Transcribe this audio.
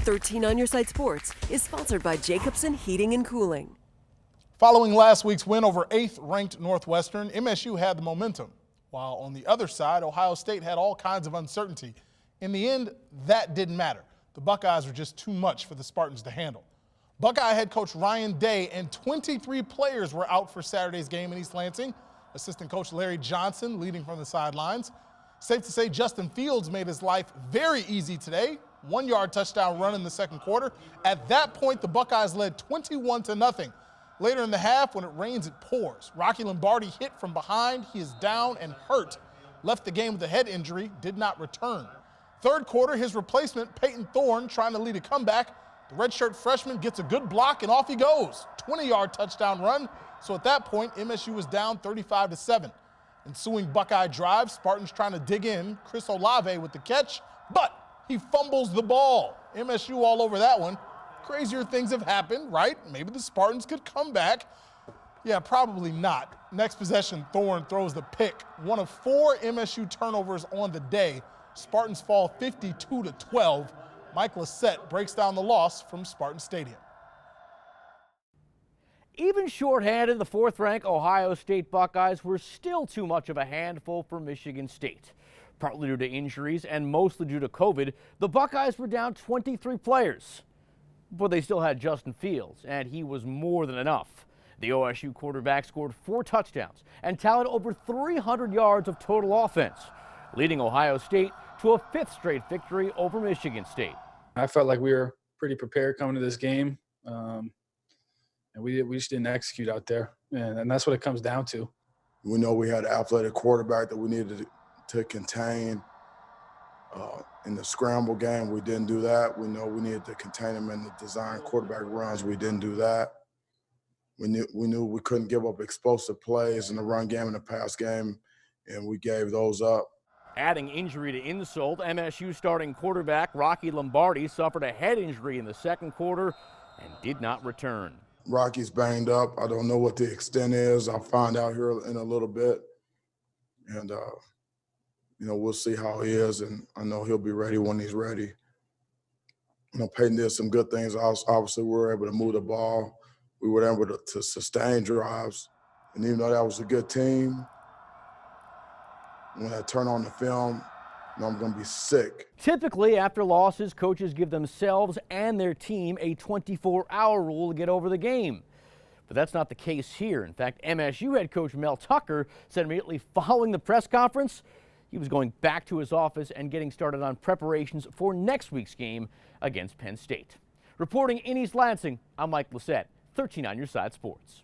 13 on Your Side Sports is sponsored by Jacobson Heating and Cooling. Following last week's win over 8th-ranked Northwestern, MSU had the momentum, while on the other side, Ohio State had all kinds of uncertainty. In the end, that didn't matter. The Buckeyes were just too much for the Spartans to handle. Buckeye head coach Ryan Day and 23 players were out for Saturday's game in East Lansing. Assistant coach Larry Johnson leading from the sidelines. Safe to say Justin Fields made his life very easy today. 1-yard touchdown run in the second quarter. At that point, the Buckeyes led 21-0. Later in the half, when it rains, it pours. Rocky Lombardi hit from behind. He is down and hurt. Left the game with a head injury, did not return. Third quarter, his replacement, Peyton Thorne, trying to lead a comeback. The redshirt freshman gets a good block, and off he goes. 20-yard touchdown run. So at that point, MSU was down 35-7. Ensuing Buckeye drive, Spartans trying to dig in. Chris Olave with the catch, but he fumbles the ball. MSU all over that one. Crazier things have happened, right? Maybe the Spartans could come back. Yeah, probably not. Next possession, Thorne throws the pick. One of 4 MSU turnovers on the day. Spartans fall 52-12. Mike Lissette breaks down the loss from Spartan Stadium. Even shorthanded, the 4th-ranked Ohio State Buckeyes were still too much of a handful for Michigan State. Partly due to injuries and mostly due to COVID, the Buckeyes were down 23 players. But they still had Justin Fields, and he was more than enough. The OSU quarterback scored 4 touchdowns and tallied over 300 yards of total offense, leading Ohio State to a 5th straight victory over Michigan State. I felt like we were pretty prepared coming to this game, and we just didn't execute out there, and that's what it comes down to. We know we had an athletic quarterback that we needed to contain. In the scramble game, we didn't do that. We know we needed to contain him in the design quarterback runs. We didn't do that. We knew we couldn't give up explosive plays in the run game and the pass game, and we gave those up. Adding injury to insult, MSU starting quarterback Rocky Lombardi suffered a head injury in the second quarter and did not return. Rocky's banged up. I don't know what the extent is. I'll find out here in a little bit. And, we'll see how he is, and I know he'll be ready when he's ready. Peyton did some good things. Obviously, we were able to move the ball. We were able to sustain drives. And even though that was a good team, when I turn on the film, I'm going to be sick. Typically, after losses, coaches give themselves and their team a 24-hour rule to get over the game. But that's not the case here. In fact, MSU head coach Mel Tucker said immediately following the press conference, he was going back to his office and getting started on preparations for next week's game against Penn State. Reporting in East Lansing, I'm Mike Lissette, 13 on Your Side Sports.